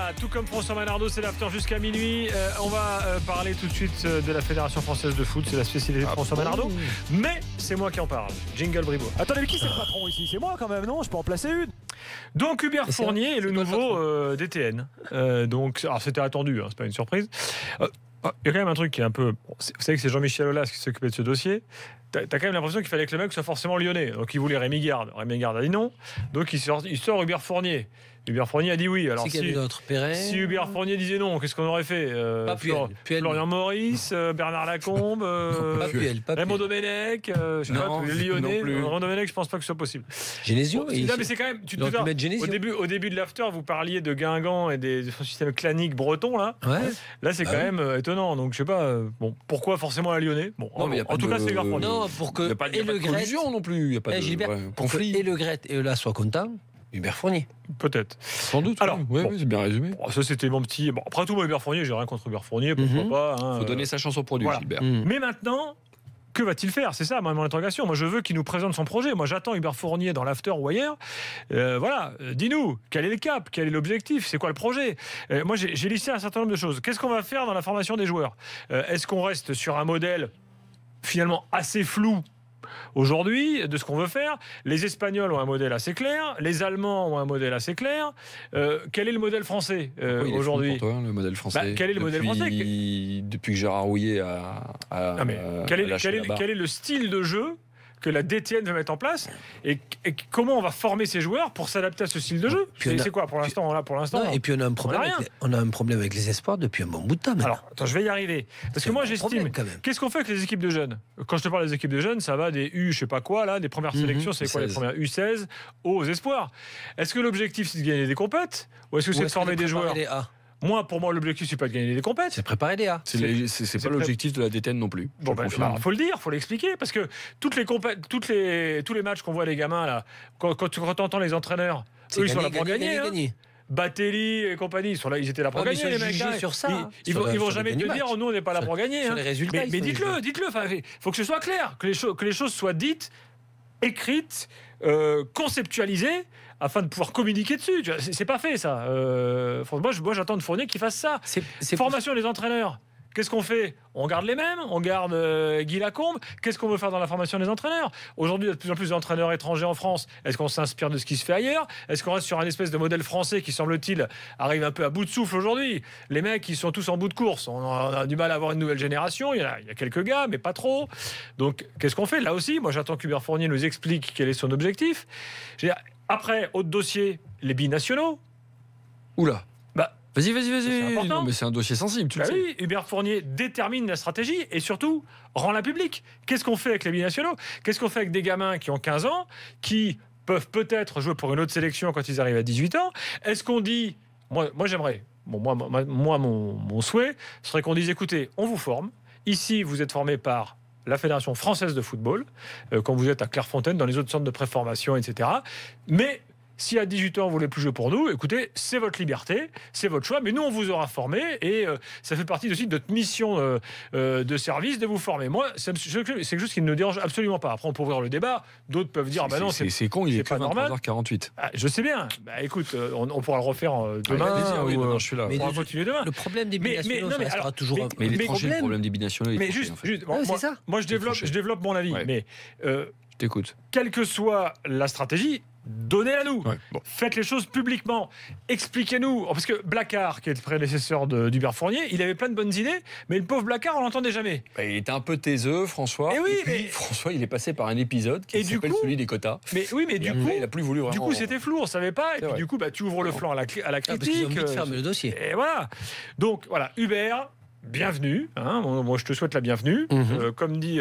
Voilà, tout comme François Manardo, c'est l'after jusqu'à minuit. On va parler tout de suite de la Fédération Française de Foot, c'est la spécialité de François Manardo. Mais c'est moi qui en parle. Jingle Bribois. Attendez, mais qui c'est le patron ici? C'est moi quand même, non? Je peux en placer une. Donc Hubert Fournier est le nouveau DTN. Alors c'était attendu, hein, c'est pas une surprise. Il y a quand même un truc qui est un peu... Vous savez que c'est Jean-Michel Aulas qui s'occupait de ce dossier. T'as quand même l'impression qu'il fallait que le mec soit forcément lyonnais. Donc il voulait Rémi Garde. Rémi Garde a dit non. Donc il sort Hubert Fournier. Hubert Fournier a dit oui. Alors si Hubert Fournier disait non, qu'est-ce qu'on aurait fait? Florian Maurice, Bernard Lacombe, Raymond Domenech, Lyonnais. Raymond Domenech, je pense pas que ce soit possible. Genesio, mais c'est quand même. Au début de l'after, vous parliez de Guingamp et de son système clanique breton là. Ouais. Là, c'est quand même étonnant. Donc je sais pas. Pourquoi forcément à Lyonnais? En tout cas, c'est Hubert Fournier. Non, pour que il n'y a pas de collusion non plus. Il n'y a pas de conflit. Et Le Gret et Eulas soient contents. Hubert Fournier. Peut-être. Sans doute. Alors, c'est bien résumé. Ça, c'était mon petit. Après tout, moi, Hubert Fournier, j'ai rien contre Hubert Fournier, pourquoi pas. Il faut donner sa chance au produit, voilà. Gilbert. Mais maintenant, que va-t-il faire? C'est ça, mon interrogation. Moi, je veux qu'il nous présente son projet. Moi, j'attends Hubert Fournier dans l'after ou ailleurs. Voilà, dis-nous, quel est le cap? Quel est l'objectif? C'est quoi le projet? Moi, j'ai listé un certain nombre de choses. Qu'est-ce qu'on va faire dans la formation des joueurs? Est-ce qu'on reste sur un modèle finalement assez flou aujourd'hui de ce qu'on veut faire? Les Espagnols ont un modèle assez clair, les Allemands ont un modèle assez clair. Quel est le modèle français aujourd'hui? Pour toi, le modèle français. Quel est le modèle français? Depuis que Gérard Rouillet quel est le style de jeu que la DTN veut mettre en place et comment on va former ces joueurs pour s'adapter à ce style de jeu? C'est quoi pour l'instant? Et puis on a un problème avec les espoirs depuis un bon bout de temps. Alors, attends, je vais y arriver. Parce que moi, j'estime. Qu'est-ce qu'on fait avec les équipes de jeunes? Quand je te parle des équipes de jeunes, ça va des U, je sais pas quoi, là, des premières sélections, c'est quoi les premières U16 aux espoirs? Est-ce que l'objectif, c'est de gagner des compètes ou est-ce que c'est de former des joueurs? Pour moi, l'objectif, c'est pas de gagner des compètes. C'est préparer des A. C'est pas l'objectif de la DTN non plus. Faut le dire, faut l'expliquer, parce que tous les matchs qu'on voit les gamins là, quand tu entends les entraîneurs, eux ils sont là pour gagner. Batelli et compagnie, ils étaient là pour gagner, les mecs. Sur ça, ils vont jamais te dire, nous on n'est pas là pour gagner. Les résultats, mais dites-le. Il faut que ce soit clair, que les choses soient dites, écrites, conceptualisées, afin de pouvoir communiquer dessus. C'est pas fait, ça. Moi, j'attends de Fournier qu'il fasse ça. Formation des entraîneurs. Qu'est-ce qu'on fait? On garde les mêmes? On garde Guy Lacombe? Qu'est-ce qu'on veut faire dans la formation des entraîneurs? Aujourd'hui, il y a de plus en plus d'entraîneurs étrangers en France. Est-ce qu'on s'inspire de ce qui se fait ailleurs? Est-ce qu'on reste sur un espèce de modèle français qui, semble-t-il, arrive un peu à bout de souffle aujourd'hui? Les mecs, ils sont tous en bout de course. On a du mal à avoir une nouvelle génération. Il y a quelques gars, mais pas trop. Donc, qu'est-ce qu'on fait? Là aussi, moi, j'attends qu'Hubert Fournier nous explique quel est son objectif. Après, autre dossier, les binationaux. Oula. Vas-y. Non, mais c'est un dossier sensible, tu le sais. Oui, Hubert Fournier détermine la stratégie et surtout rend-la publique. Qu'est-ce qu'on fait avec les binationaux? Qu'est-ce qu'on fait avec des gamins qui ont 15 ans, qui peuvent peut-être jouer pour une autre sélection quand ils arrivent à 18 ans? Est-ce qu'on dit... Moi j'aimerais... mon souhait serait qu'on dise, écoutez, on vous forme. Ici, vous êtes formé par la Fédération Française de Football, quand vous êtes à Clairefontaine, dans les autres centres de préformation, etc. Mais... si à 18 ans, vous ne voulez plus jouer pour nous, écoutez, c'est votre liberté, c'est votre choix, mais nous, on vous aura formé et ça fait partie aussi de notre mission de service de vous former. Moi, c'est quelque chose qui ne me dérange absolument pas. Après, on peut ouvrir le débat. D'autres peuvent dire, non, c'est con, il est pas normal. 23h48. Je sais bien. Écoute, on pourra le refaire demain. Je suis là. On va continuer demain. Le problème des binationaux, ça restera toujours... Mais il est tranché, le problème des binationaux. Mais juste, moi, je développe mon avis. Mais je t'écoute. Quelle que soit la stratégie, donnez-la nous. Faites les choses publiquement. Expliquez-nous. Parce que Blacard, qui est le prédécesseur d'Hubert Fournier, il avait plein de bonnes idées, mais le pauvre Blacard, on l'entendait jamais. Il était un peu taiseux, François. Et puis, François, il est passé par un épisode qui s'appelle celui des quotas. Mais du coup, il a plus voulu vraiment. Du coup, c'était flou, on savait pas. Et puis du coup, tu ouvres le flanc à la critique. Parce qu'ils ont envie de fermer le dossier. Et voilà. Donc voilà, Hubert. Bienvenue, moi je te souhaite la bienvenue. Comme dit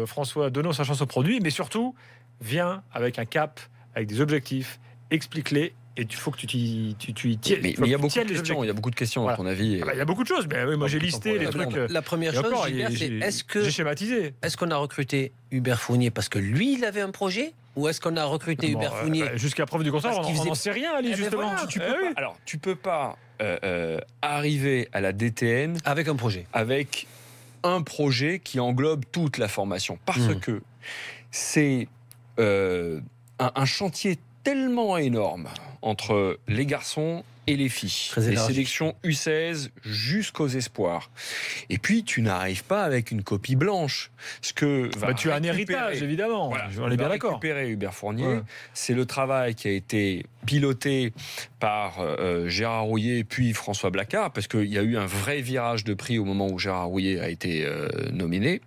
François, donnons sa chance au produit, mais surtout, viens avec un cap, avec des objectifs, explique-les, et il faut que tu y tiennes. Mais il y a beaucoup de questions, à ton avis. Il y a beaucoup de choses, mais moi j'ai listé les trucs. La première chose, j'ai schématisé. Est-ce qu'on a recruté Hubert Fournier parce que lui, il avait un projet? Ou est-ce qu'on a recruté Hubert Fournier jusqu'à preuve du contraire, on n'en sait rien, Ali, justement. Tu peux pas arriver à la DTN avec un projet. Avec un projet qui englobe toute la formation. Parce que c'est un chantier tellement énorme entre les garçons et les filles. Très Les élargi. sélections U16 jusqu'aux espoirs. Et puis, tu n'arrives pas avec une copie blanche. Ce que va Tu as un récupérer- héritage, évidemment. Voilà, On est bien va d'accord. récupérer Hubert Fournier. Ouais. C'est le travail qui a été piloté par Gérard Rouillet puis François Blacquart, parce qu'il y a eu un vrai virage de prix au moment où Gérard Rouillet a été nommé,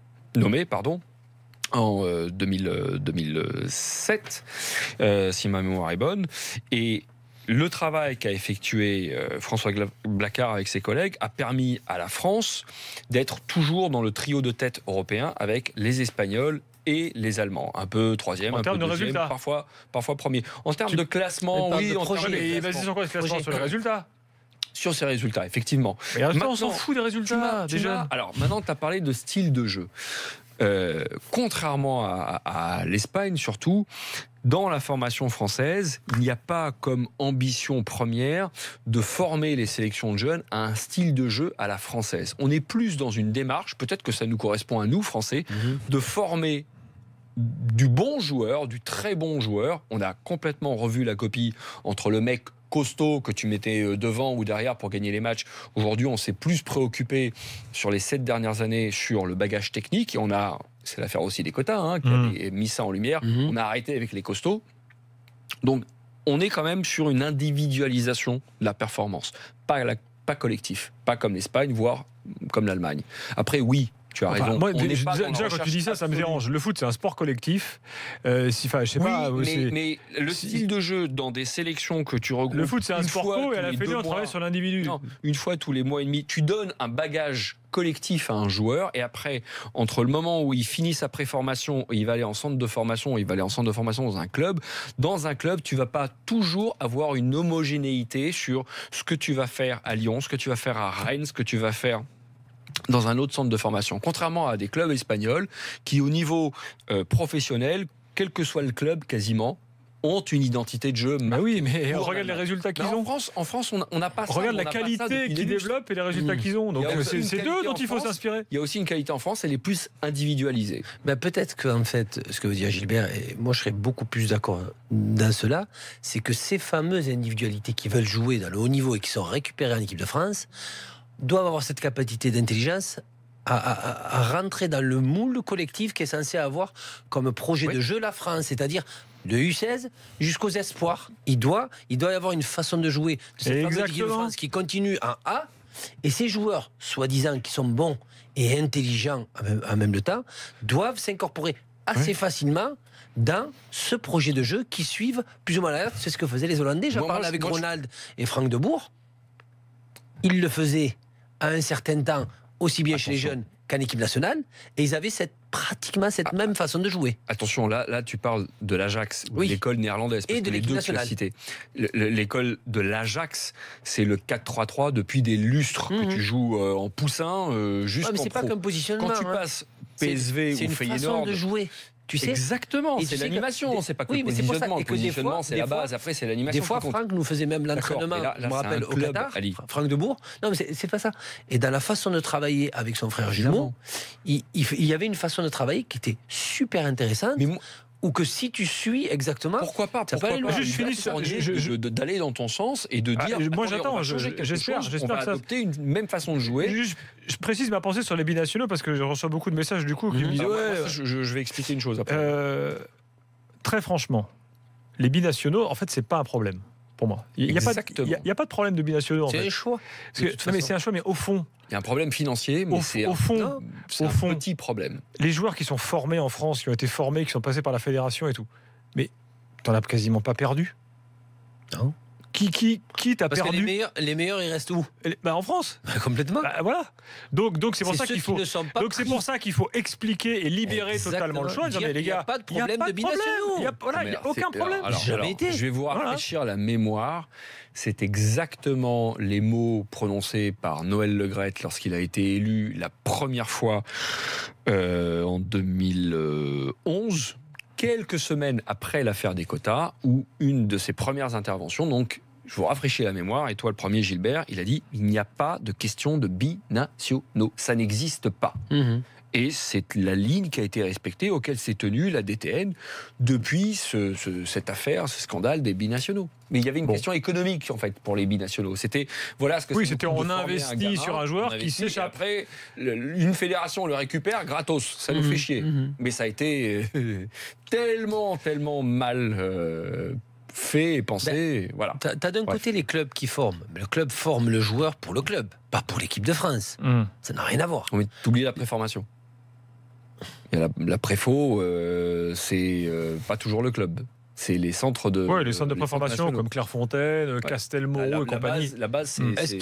en 2007, si ma mémoire est bonne. Et le travail qu'a effectué François Blacquart avec ses collègues a permis à la France d'être toujours dans le trio de tête européen avec les Espagnols et les Allemands. Un peu troisième, En un peu termes de deuxième, résultats. parfois premier. En termes de classement, on parle oui, de en projet. termes de Mais classement. vas-y, sur quoi ce classement? Projet. Sur les résultats. Sur ces résultats, effectivement. Mais en même temps, on Maintenant, s'en fout des résultats, déjà. Alors, maintenant, tu as parlé de style de jeu. Contrairement à l'Espagne, surtout, dans la formation française, il n'y a pas comme ambition première de former les sélections de jeunes à un style de jeu à la française. On est plus dans une démarche, peut-être que ça nous correspond à nous, Français, de former du bon joueur, du très bon joueur. On a complètement revu la copie entre le mec costaud que tu mettais devant ou derrière pour gagner les matchs. Aujourd'hui, on s'est plus préoccupé sur les 7 dernières années sur le bagage technique. Et on a, c'est l'affaire aussi des quotas, hein, qui a mis ça en lumière. On a arrêté avec les costauds. Donc, on est quand même sur une individualisation de la performance. Pas collectif. Pas comme l'Espagne, voire comme l'Allemagne. Après, oui, tu as raison. Moi, On n'est pas dans la déjà, quand tu recherche dis ça, ça me absolue. dérange. Le foot, c'est un sport collectif. Je sais pas. c'est- mais le si- style de jeu dans des sélections que tu regroupes. Le foot, c'est un une sport fois co et à tous la les fédé, 2 on travaille mois. sur l'individu. Non, une fois tous les mois et demi, tu donnes un bagage collectif à un joueur et après, entre le moment où il finit sa préformation, il va aller en centre de formation, il va aller en centre de formation dans un club, tu vas pas toujours avoir une homogénéité sur ce que tu vas faire à Lyon, ce que tu vas faire à Rennes, ce que tu vas faire dans un autre centre de formation. Contrairement à des clubs espagnols qui, au niveau professionnel, quel que soit le club quasiment, ont une identité de jeu. Bah oui, mais Pour regarde les un- résultats qu'ils Mais ont. En France, on n'a pas ça. Regarde on la n'a pas ça qualité depuis qu'ils des lustres. développent et les résultats qu'ils ont. Donc Il y a aussi c'est une d'eux qualité dont en il faut France. s'inspirer. Il y a aussi une qualité en France, elle est plus individualisée. Ben peut-être qu'en fait, ce que veut dire Gilbert, et moi je serais beaucoup plus d'accord dans cela, c'est que ces fameuses individualités qui veulent jouer dans le haut niveau et qui sont récupérées en équipe de France doivent avoir cette capacité d'intelligence à rentrer dans le moule collectif qui est censé avoir comme projet de jeu la France, c'est-à-dire de U16 jusqu'aux espoirs. Il doit y avoir une façon de jouer de cette fameuse équipe de Exactement. France qui continue en A, et ces joueurs, soi-disant, qui sont bons et intelligents en même temps, doivent s'incorporer assez facilement dans ce projet de jeu qui suivent plus ou moins la lettre. C'est ce que faisaient les Hollandais. J'en Moi, parle moi, avec moi, Ronald et Franck de Boer. Ils le faisaient à un certain temps, aussi bien chez les jeunes qu'en équipe nationale, et ils avaient pratiquement cette même façon de jouer. Attention, là tu parles de l'Ajax, Oui. de l'école néerlandaise, parce Et de que les l'équipe deux que tu as nationale. cités. L'école de l'Ajax, c'est le 4-3-3 depuis des lustres que tu joues en poussin Ouais, jusqu'en mais c'est pas pro. qu'un positionnement. Quand tu hein. passes C'est- PSV c'est ou une façon Feyenoord, de jouer. Tu sais, exactement, Et c'est tu sais que l'animation, des- c'est pas que oui, le mais c'est pour ça, positionnement. et Le que des positionnement, fois- c'est des la fois- base, après c'est l'animation. des fois, qui compte. Franck nous faisait même l'entraînement. mais là, Je me c'est rappelle un au club, Qatar, Ali. Franck de Boer. Non, mais c'est pas ça. Et dans la façon de travailler avec son frère jumeau, il y avait une façon de travailler qui était super intéressante. Mais moi- Ou que si tu suis exactement. Pourquoi pas Ça peut aller loin. Juste finis sur- d'aller dans ton sens et de Ah, dire moi, attendez, j'attends, on va changer quelque j'espère chose, que on va ça- adopter une même façon de jouer. Je précise ma pensée sur les binationaux parce que je reçois beaucoup de messages du coup qui me disent Alors, moi, ouais, ça, je vais expliquer une chose après. très franchement, les binationaux, en fait, c'est pas un problème pour moi. Il n'y a, Exactement. pas de problème de binationaux. En C'est fait. un choix. Parce que- de toute non, mais façon. c'est un choix, mais au fond, Il y a un problème financier, mais c'est au fond, Non, un au fond, petit problème. les joueurs qui sont formés en France, qui ont été formés, qui sont passés par la fédération et tout, mais t'en as quasiment pas perdu. Non. Qui t'a Parce que perdu les meilleurs, ils restent où? En France. Complètement. Bah, voilà. Donc c'est pour ça ceux qu'il faut. qui ne sont pas Donc c'est pris. pour ça qu'il faut expliquer et libérer Exactement. totalement le choix. en disant, Dire mais les qu'il y a gars, pas de il y a problème pas de binationaux. Il n'y a, voilà, il y a aucun problème. Jamais été. Je vais vous Voilà. rafraîchir la mémoire. C'est exactement les mots prononcés par Noël Le Graët lorsqu'il a été élu la première fois en 2011, quelques semaines après l'affaire des quotas, où une de ses premières interventions, donc je vous rafraîchis la mémoire, et toi le premier Gilbert, il a dit « Il n'y a pas de question de binationaux, ça n'existe pas ». Mhm. Et c'est la ligne qui a été respectée, auquel s'est tenue la DTN depuis cette affaire, ce scandale des binationaux. Mais il y avait une question économique, en fait, pour les binationaux. C'était, voilà ce que c'était on investit sur un joueur qui s'échappe. Après, une fédération le récupère gratos. Ça nous fait chier. Mais ça a été tellement mal fait et pensé. Voilà. T'as d'un côté les clubs qui forment. Mais le club forme le joueur pour le club, pas pour l'équipe de France. Ça n'a rien à voir. Mais t'oublies la préformation. Il y a la préfo, c'est pas toujours le club. C'est les centres de. Oui, les centres de préformation comme Clairefontaine, Castelmoreau et compagnie. La base, c'est. Est-ce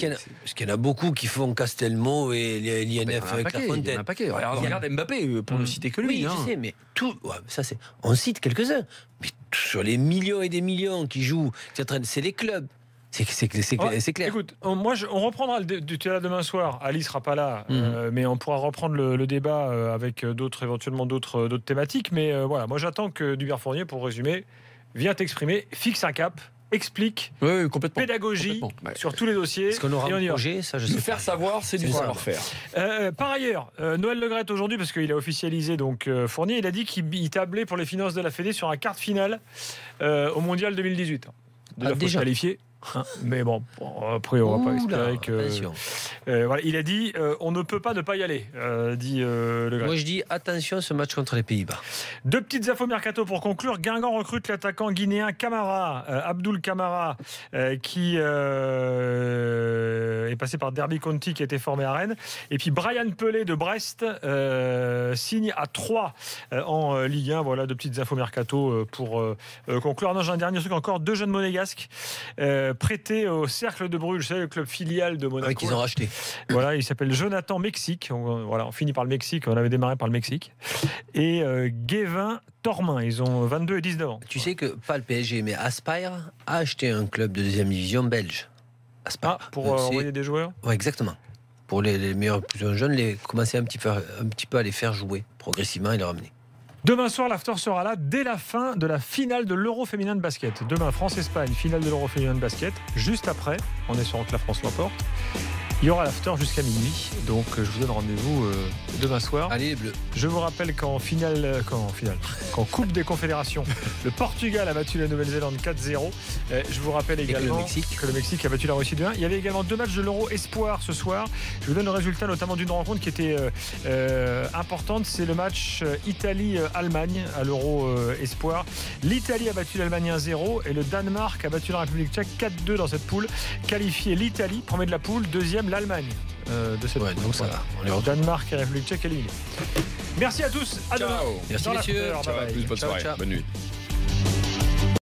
qu'il y en a beaucoup qui font Castelmoreau et l'INF avec Clairefontaine? Il y en a un paquet. Regarde Mbappé, pour ne citer que lui. Oui, je sais, mais tout. Ouais, ça, c'est. On cite quelques-uns. Mais sur les millions et des millions qui jouent, c'est les clubs. C'est clair. Écoute, on reprendra du théâtre demain soir. Ali sera pas là, mais on pourra reprendre le débat avec éventuellement d'autres thématiques. Mais voilà, moi j'attends que Hubert Fournier, pour résumer, vienne t'exprimer, fixe un cap, explique, complètement, pédagogie sur tous les dossiers. Est-ce qu'on aura un projet? Ça, je sais faire savoir, c'est du savoir-faire. Par ailleurs, Noël Le Graët aujourd'hui, parce qu'il a officialisé donc Fournier, il a dit qu'il tablait pour les finances de la Fédé sur un quart de finale au Mondial 2018. Déjà qualifié. Mais bon, après on va pas espérer que. Voilà, il a dit on ne peut pas ne pas y aller, dit Le Graët. Moi je dis attention ce match contre les Pays-Bas. Deux petites infos mercato pour conclure. Guingamp recrute l'attaquant guinéen Camara, Abdoul Camara, qui est passé par Derby County, qui a été formé à Rennes. Et puis Brian Pelé de Brest signe à 3 en Ligue 1. Voilà, deux petites infos mercato pour conclure. Non, j'ai un dernier truc encore. Deux jeunes monégasques prêté au Cercle de Bruges, le club filial de Monaco. Qu'ils ont racheté. Voilà, il s'appelle Jonathan Mexique. On finit par le Mexique, on avait démarré par le Mexique. Et Guévin Tormin, ils ont 22 et 19 ans. Tu sais que, pas le PSG, mais Aspire a acheté un club de deuxième division belge. Aspire. Pour envoyer des joueurs? Oui, exactement. Pour les meilleurs, plus jeunes, commencer un petit peu à les faire jouer progressivement et les ramener. Demain soir, l'after sera là dès la fin de la finale de l'Euro féminin de basket. Demain, France-Espagne, finale de l'Euro féminin de basket. Juste après, on est sur Rock La France l'emporte. Il y aura l'after jusqu'à minuit. Donc, je vous donne rendez-vous demain soir. Allez, les Bleus. Je vous rappelle qu'en Coupe des Confédérations, le Portugal a battu la Nouvelle-Zélande 4-0. Je vous rappelle également que le Mexique a battu la Russie 2-1. Il y avait également 2 matchs de l'Euro Espoir ce soir. Je vous donne le résultat notamment d'une rencontre qui était importante. C'est le match Italie-Allemagne à l'Euro Espoir. L'Italie a battu l'Allemagne 1-0 et le Danemark a battu la République tchèque 4-2 dans cette poule. Qualifié l'Italie, premier de la poule, deuxième l'Allemagne de cette poule. Donc ça va. On est Danemark et République tchèque éliminés. Merci à tous. À demain. Merci messieurs. Ciao, bonne soirée. Bonne nuit.